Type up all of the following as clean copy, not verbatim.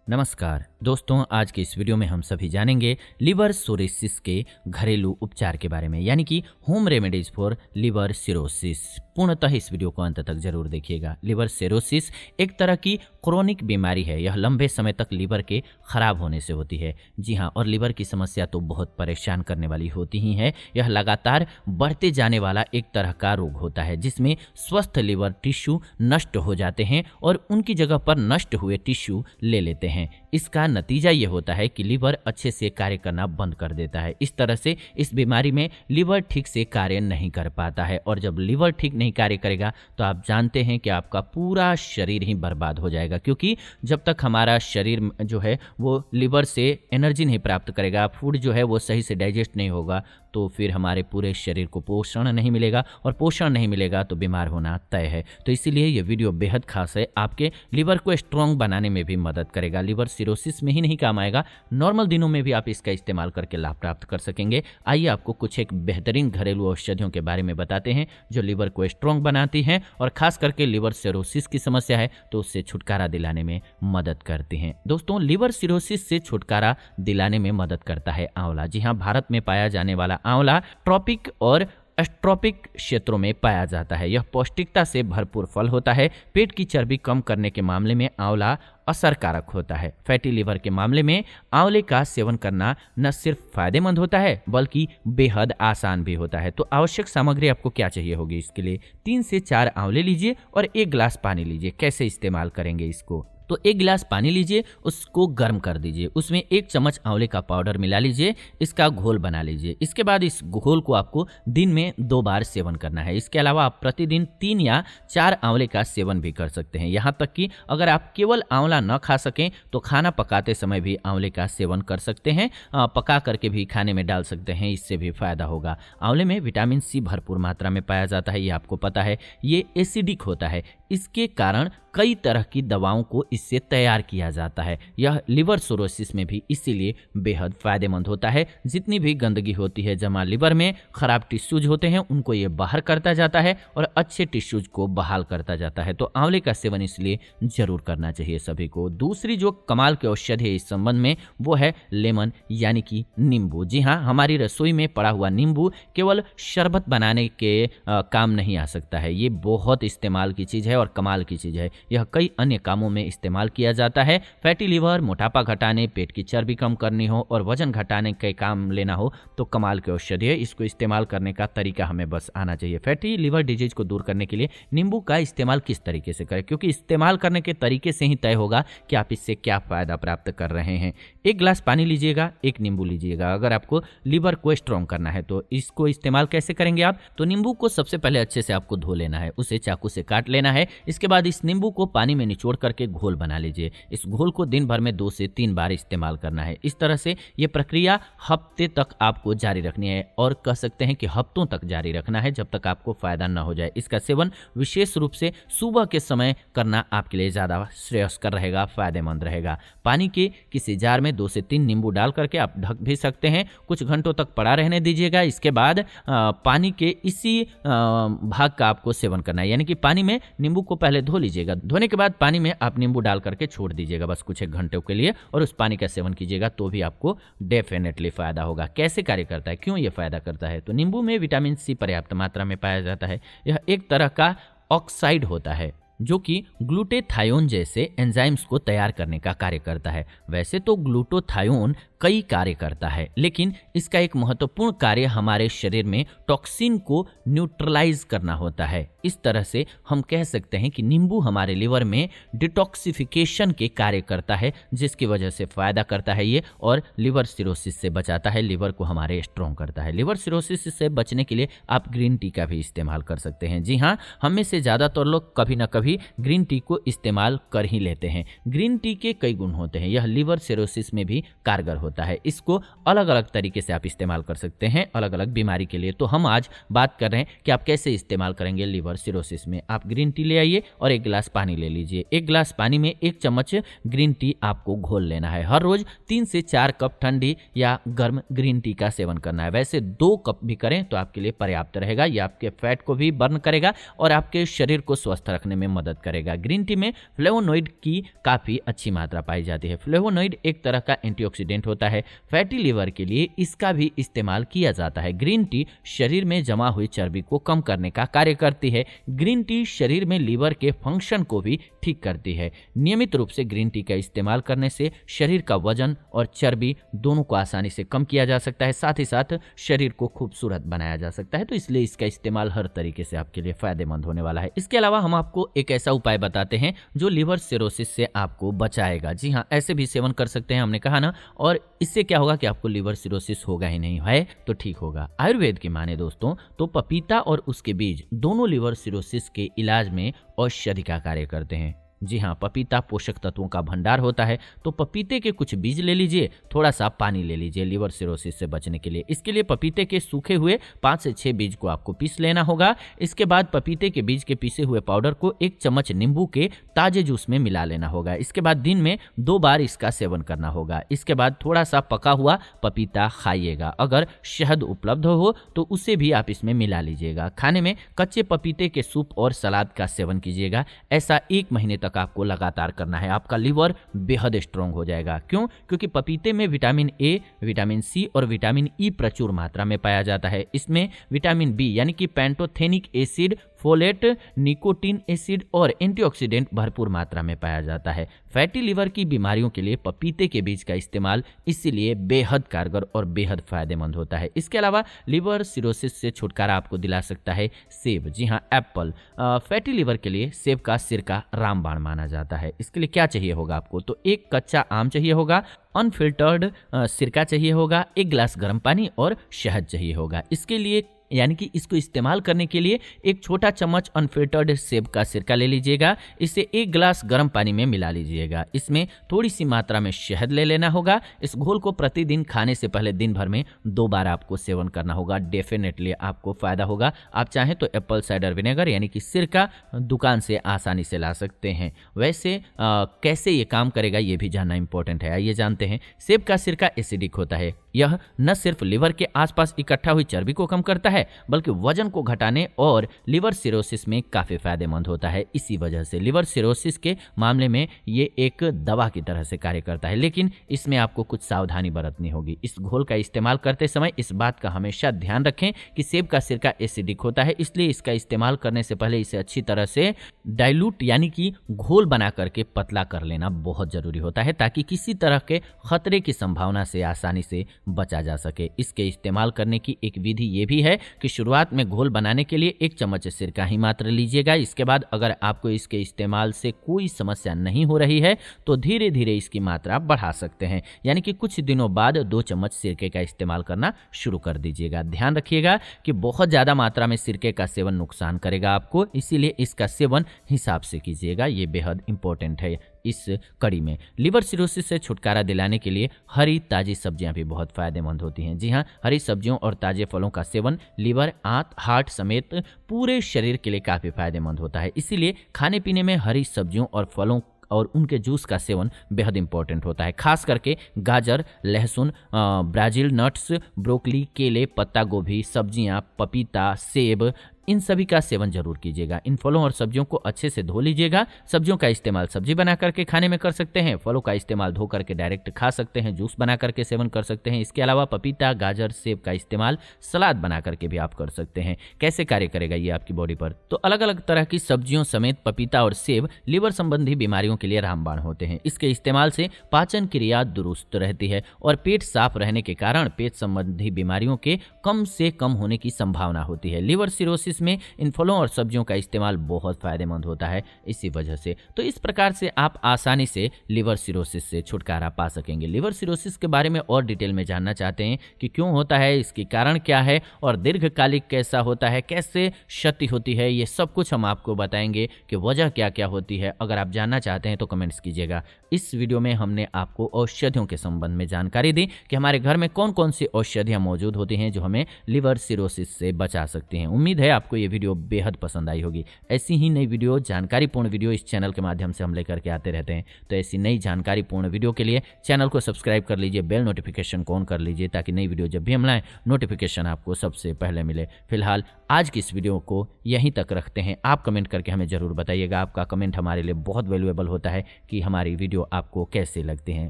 नमस्कार दोस्तों, आज के इस वीडियो में हम सभी जानेंगे लिवर सिरोसिस के घरेलू उपचार के बारे में, यानी कि home remedies for liver cirrhosis. पूर्णतः इस वीडियो को अंत तक जरूर देखिएगा। लिवर सिरोसिस एक तरह की क्रोनिक बीमारी है। यह लंबे समय तक लिवर के खराब होने से होती है। जी हाँ, और लिवर की समस्या तो बहुत परेशान करने वाली होती ही है। यह लगातार बढ़ते जाने वाला एक तरह का रोग होता है जिसमें स्वस्थ लिवर टिश्यू नष्ट हो जाते हैं और उनकी जगह पर नष्ट हुए टिश्यू ले लेते हैं। इसका नतीजा ये होता है कि लिवर अच्छे से कार्य करना बंद कर देता है। इस तरह से इस बीमारी में लिवर ठीक से कार्य नहीं कर पाता है, और जब लिवर ठीक नहीं कार्य करेगा तो आप जानते हैं कि आपका पूरा शरीर ही बर्बाद हो जाएगा, क्योंकि जब तक हमारा शरीर जो है वो लिवर से एनर्जी नहीं प्राप्त करेगा, फूड जो है वो सही से डाइजेस्ट नहीं होगा, तो फिर हमारे पूरे शरीर को पोषण नहीं मिलेगा, और पोषण नहीं मिलेगा तो बीमार होना तय है। तो इसीलिए ये वीडियो बेहद खास है। आपके लिवर को स्ट्रॉन्ग बनाने में भी मदद करेगा। लिवर सिरोसिस में ही नहीं काम आएगा, नॉर्मल दिनों में भी आप इसका इस्तेमाल करके लाभ प्राप्त कर सकेंगे। आइए आपको कुछ एक बेहतरीन घरेलू औषधियों के बारे में बताते हैं जो लिवर को स्ट्रॉन्ग बनाती हैं और खास करके लिवर सिरोसिस की समस्या है तो उससे छुटकारा दिलाने में मदद करती हैं। दोस्तों, लिवर सिरोसिस से छुटकारा दिलाने में मदद करता है आंवला। जी हाँ, भारत में पाया जाने वाला आंवला ट्रॉपिक और एस्ट्रॉपिक क्षेत्रों में पाया जाता है। यह पौष्टिकता से भरपूर फल होता है। पेट की चर्बी कम करने के मामले में आंवला असरकारक होता है। फैटी लिवर के मामले में आंवले का सेवन करना न सिर्फ फायदेमंद होता है बल्कि बेहद आसान भी होता है। तो आवश्यक सामग्री आपको क्या चाहिए होगी इसके लिए? 3 से 4 आंवले लीजिए और 1 गिलास पानी लीजिए। कैसे इस्तेमाल करेंगे इसको? तो 1 गिलास पानी लीजिए, उसको गर्म कर दीजिए, उसमें 1 चम्मच आंवले का पाउडर मिला लीजिए, इसका घोल बना लीजिए। इसके बाद इस घोल को आपको दिन में 2 बार सेवन करना है। इसके अलावा आप प्रतिदिन 3 या 4 आंवले का सेवन भी कर सकते हैं। यहाँ तक कि अगर आप केवल आंवला न खा सकें तो खाना पकाते समय भी आंवले का सेवन कर सकते हैं। पका करके भी खाने में डाल सकते हैं, इससे भी फायदा होगा। आंवले में विटामिन सी भरपूर मात्रा में पाया जाता है, ये आपको पता है। ये एसिडिक होता है, इसके कारण कई तरह की दवाओं को इससे तैयार किया जाता है। यह लिवर सिरोसिस में भी इसीलिए बेहद फायदेमंद होता है। जितनी भी गंदगी होती है जमा लिवर में, खराब टिश्यूज होते हैं, उनको ये बाहर करता जाता है और अच्छे टिश्यूज को बहाल करता जाता है। तो आंवले का सेवन इसलिए जरूर करना चाहिए सभी को। दूसरी जो कमाल की औषधि है इस संबंध में वो है लेमन, यानी कि नींबू। जी हाँ, हमारी रसोई में पड़ा हुआ नींबू केवल शरबत बनाने के काम नहीं आ सकता है। ये बहुत इस्तेमाल की चीज़ है और कमाल की चीज़ है। यह कई अन्य कामों में इस्तेमाल किया जाता है। फैटी लिवर, मोटापा घटाने, पेट की चर्बी कम करनी हो और वजन घटाने के काम लेना हो तो कमाल की औषधि है। इसको इस्तेमाल करने का तरीका हमें बस आना चाहिए। फैटी लिवर डिजीज को दूर करने के लिए नींबू का इस्तेमाल किस तरीके से करें, क्योंकि इस्तेमाल करने के तरीके से ही तय होगा कि आप इससे क्या फायदा प्राप्त कर रहे हैं। 1 गिलास पानी लीजिएगा, 1 नींबू लीजिएगा। अगर आपको लिवर को स्ट्रॉन्ग करना है तो इसको इस्तेमाल कैसे करेंगे आप? तो नींबू को सबसे पहले अच्छे से आपको धो लेना है, उसे चाकू से काट लेना है। इसके बाद इस नींबू को पानी में निचोड़ करके घोल बना लीजिए। इस घोल को दिन भर में 2 से 3 बार इस्तेमाल करना है। इस तरह से ये प्रक्रिया हफ्ते तक आपको जारी रखनी है, और कह सकते हैं कि हफ्तों तक जारी रखना है जब तक आपको फायदा न हो जाए। इसका सेवन विशेष रूप से सुबह के समय करना आपके लिए ज़्यादा श्रेयस्कर रहेगा, फायदेमंद रहेगा। पानी के किसी जार में 2 से 3 नींबू डाल करके आप ढक भी सकते हैं, कुछ घंटों तक पड़ा रहने दीजिएगा। इसके बाद पानी के इसी भाग का आपको सेवन करना है, यानी कि पानी में नींबू को पहले धो लीजिएगा। धोने के बाद पानी में आप नींबू डाल करके छोड़ दीजिएगा बस कुछ एक घंटों के लिए, और उस पानी का सेवन कीजिएगा तो भी आपको डेफिनेटली फायदा होगा। कैसे कार्य करता है, क्यों ये फायदा करता है? तो नींबू में विटामिन सी पर्याप्त मात्रा में पाया जाता है। यह एक तरह का ऑक्साइड होता है जो कि ग्लूटेथायोन जैसे एंजाइम्स को तैयार करने का कार्य करता है। वैसे तो ग्लूटाथायोन कई कार्य करता है, लेकिन इसका एक महत्वपूर्ण कार्य हमारे शरीर में टॉक्सिन को न्यूट्रलाइज करना होता है। इस तरह से हम कह सकते हैं कि नींबू हमारे लिवर में डिटॉक्सिफिकेशन के कार्य करता है, जिसकी वजह से फायदा करता है ये, और लिवर सिरोसिस से बचाता है, लिवर को हमारे स्ट्रॉन्ग करता है। लिवर सिरोसिस से बचने के लिए आप ग्रीन टी का भी इस्तेमाल कर सकते हैं। जी हाँ, हम में से ज़्यादातर लोग कभी ना कभी ग्रीन टी को इस्तेमाल कर ही लेते हैं। ग्रीन टी के कई गुण होते हैं, यह लिवर सिरोसिस में भी कारगर होता है। होता है। इसको अलग अलग तरीके से आप इस्तेमाल कर सकते हैं अलग अलग बीमारी के लिए। तो हम आज बात कर रहे हैं कि आप कैसे इस्तेमाल करेंगे लिवर सिरोसिस में। आप ग्रीन टी ले आइए और 1 गिलास पानी ले लीजिए। 1 गिलास पानी में 1 चम्मच ग्रीन टी आपको घोल लेना है। हर रोज 3 से 4 कप ठंडी या गर्म ग्रीन टी का सेवन करना है। वैसे 2 कप भी करें तो आपके लिए पर्याप्त रहेगा। ये आपके फैट को भी बर्न करेगा और आपके शरीर को स्वस्थ रखने में मदद करेगा। ग्रीन टी में फ्लेवोनोइड की काफ़ी अच्छी मात्रा पाई जाती है। फ्लेवोनोइड एक तरह का एंटीऑक्सीडेंट होता है। फैटी लिवर के लिए इसका भी इस्तेमाल किया जाता है। ग्रीन टी शरीर में जमा हुई चर्बी को कम करने का कार्य करती है। ग्रीन टी शरीर में लीवर के फंक्शन को भी ठीक करती है। नियमित रूप से ग्रीन टी का इस्तेमाल करने से शरीर का वजन और चर्बी दोनों को आसानी से कम किया जा सकता है। साथ ही साथ शरीर को खूबसूरत बनाया जा सकता है। तो इसलिए इसका इस्तेमाल हर तरीके से आपके लिए फायदेमंद होने वाला है। इसके अलावा हम आपको एक ऐसा उपाय बताते हैं जो लिवर सिरोसिस से आपको बचाएगा। जी हाँ, ऐसे भी सेवन कर सकते हैं हमने कहा ना। और इससे क्या होगा कि आपको लिवर सिरोसिस होगा ही नहीं, है तो ठीक होगा। आयुर्वेद की माने दोस्तों तो पपीता और उसके बीज दोनों लिवर सिरोसिस के इलाज में औषधि का कार्य करते हैं। जी हाँ, पपीता पोषक तत्वों का भंडार होता है। तो पपीते के कुछ बीज ले लीजिए, थोड़ा सा पानी ले लीजिए लिवर सिरोसिस से बचने के लिए। इसके लिए पपीते के सूखे हुए 5 से 6 बीज को आपको पीस लेना होगा। इसके बाद पपीते के बीज के पीसे हुए पाउडर को 1 चम्मच नींबू के ताजे जूस में मिला लेना होगा। इसके बाद दिन में 2 बार इसका सेवन करना होगा। इसके बाद थोड़ा सा पका हुआ पपीता खाइएगा। अगर शहद उपलब्ध हो तो उसे भी आप इसमें मिला लीजिएगा। खाने में कच्चे पपीते के सूप और सलाद का सेवन कीजिएगा। ऐसा 1 महीने तक आपको लगातार करना है। आपका लिवर बेहद स्ट्रांग हो जाएगा। क्यों? क्योंकि पपीते में विटामिन ए, विटामिन सी और विटामिन ई प्रचुर मात्रा में पाया जाता है। इसमें विटामिन बी यानी कि pantothenic acid, folate, nicotine acid और एंटीऑक्सीडेंट भरपूर मात्रा में पाया जाता है। फैटी लिवर की बीमारियों के लिए पपीते के बीज का इस्तेमाल इसीलिए बेहद कारगर और बेहद फायदेमंद होता है। इसके अलावा लिवर सिरोसिस से छुटकारा आपको दिला सकता है सेब। जी हाँ, एप्पल। फैटी लिवर के लिए सेब का सिरका रामबाण माना जाता है। इसके लिए क्या चाहिए होगा आपको? तो 1 कच्चा आम चाहिए होगा, अनफिल्टर्ड सिरका चाहिए होगा, 1 गिलास गर्म पानी और शहद चाहिए होगा। इसके लिए यानी कि इसको इस्तेमाल करने के लिए 1 छोटा चम्मच अनफिल्टर्ड सेब का सिरका ले लीजिएगा। इसे 1 गिलास गर्म पानी में मिला लीजिएगा। इसमें थोड़ी सी मात्रा में शहद ले लेना होगा। इस घोल को प्रतिदिन खाने से पहले दिन भर में 2 बार आपको सेवन करना होगा। डेफिनेटली आपको फायदा होगा। आप चाहें तो एप्पल साइडर विनेगर यानी कि सिरका दुकान से आसानी से ला सकते हैं। वैसे कैसे ये काम करेगा ये भी जानना इंपॉर्टेंट है। आइए जानते हैं। सेब का सिरका एसिडिक होता है। यह न सिर्फ लिवर के आसपास इकट्ठा हुई चर्बी को कम करता है बल्कि वजन को घटाने और लिवर सिरोसिस में काफ़ी फायदेमंद होता है। इसी वजह से लिवर सिरोसिस के मामले में ये एक दवा की तरह से कार्य करता है। लेकिन इसमें आपको कुछ सावधानी बरतनी होगी। इस घोल का इस्तेमाल करते समय इस बात का हमेशा ध्यान रखें कि सेब का सिरका एसिडिक होता है, इसलिए इसका इस्तेमाल करने से पहले इसे अच्छी तरह से डाइल्यूट यानी कि घोल बना करके पतला कर लेना बहुत जरूरी होता है ताकि किसी तरह के खतरे की संभावना से आसानी से बचा जा सके। इसके इस्तेमाल करने की एक विधि ये भी है कि शुरुआत में घोल बनाने के लिए 1 चम्मच सिरका ही मात्र लीजिएगा। इसके बाद अगर आपको इसके इस्तेमाल से कोई समस्या नहीं हो रही है तो धीरे धीरे इसकी मात्रा बढ़ा सकते हैं। यानी कि कुछ दिनों बाद 2 चम्मच सिरके का इस्तेमाल करना शुरू कर दीजिएगा। ध्यान रखिएगा कि बहुत ज़्यादा मात्रा में सिरके का सेवन नुकसान करेगा आपको, इसीलिए इसका सेवन हिसाब से कीजिएगा। ये बेहद इंपॉर्टेंट है। इस कड़ी में लिवर सिरोसिस से छुटकारा दिलाने के लिए हरी ताजी सब्जियां भी बहुत फायदेमंद होती हैं। जी हाँ, हरी सब्जियों और ताजे फलों का सेवन लिवर, आंत, हार्ट समेत पूरे शरीर के लिए काफ़ी फायदेमंद होता है। इसीलिए खाने पीने में हरी सब्जियों और फलों और उनके जूस का सेवन बेहद इंपॉर्टेंट होता है। खास करके गाजर, लहसुन, ब्राज़ील नट्स, ब्रोकली, केले, पत्ता गोभी, सब्जियां, पपीता, सेब, इन सभी का सेवन जरूर कीजिएगा। इन फलों और सब्जियों को अच्छे से धो लीजिएगा। सब्जियों का इस्तेमाल सब्जी बना करके खाने में कर सकते हैं। फलों का इस्तेमाल धो करके डायरेक्ट खा सकते हैं, जूस बना करके सेवन कर सकते हैं। इसके अलावा पपीता, गाजर, सेब का इस्तेमाल सलाद बना करके भी आप कर सकते हैं। कैसे कार्य करेगा ये आपकी बॉडी पर? तो अलग अलग तरह की सब्जियों समेत पपीता और सेब लिवर संबंधी बीमारियों के लिए रामबाण होते हैं। इसके इस्तेमाल से पाचन क्रिया दुरुस्त रहती है और पेट साफ रहने के कारण पेट संबंधी बीमारियों के कम से कम होने की संभावना होती है। लिवर सिरोसिस सिरोसिस में इन फलों और सब्जियों का इस्तेमाल बहुत फायदेमंद होता है इसी वजह से। तो इस प्रकार से आप आसानी से लिवर सिरोसिस से छुटकारा पा सकेंगे। लिवर सिरोसिस के बारे में और डिटेल में जानना चाहते हैं कि क्यों होता है, इसके कारण क्या है और दीर्घकालिक कैसा होता है, कैसे क्षति होती है, ये सब कुछ हम आपको बताएंगे कि वजह क्या क्या होती है। अगर आप जानना चाहते हैं तो कमेंट्स कीजिएगा। इस वीडियो में हमने आपको औषधियों के संबंध में जानकारी दी कि हमारे घर में कौन कौन सी औषधियां मौजूद होती हैं जो हमें लिवर सिरोसिस से बचा सकती हैं। उम्मीद है आपको ये वीडियो बेहद पसंद आई होगी। ऐसी ही नई वीडियो, जानकारीपूर्ण वीडियो इस चैनल के माध्यम से हम लेकर के आते रहते हैं। तो ऐसी नई जानकारीपूर्ण वीडियो के लिए चैनल को सब्सक्राइब कर लीजिए, बेल नोटिफिकेशन को ऑन कर लीजिए ताकि नई वीडियो जब भी हम लाएं नोटिफिकेशन आपको सबसे पहले मिले। फिलहाल आज की इस वीडियो को यहीं तक रखते हैं। आप कमेंट करके हमें ज़रूर बताइएगा। आपका कमेंट हमारे लिए बहुत वैल्यूएबल होता है कि हमारी वीडियो आपको कैसे लगती हैं।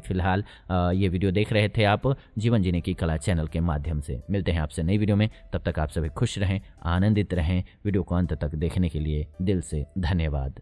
फिलहाल ये वीडियो देख रहे थे आप जीवन जीने की कला चैनल के माध्यम से। मिलते हैं आपसे नई वीडियो में, तब तक आप सभी खुश रहें, आनंदित रहें। वीडियो को अंत तक देखने के लिए दिल से धन्यवाद।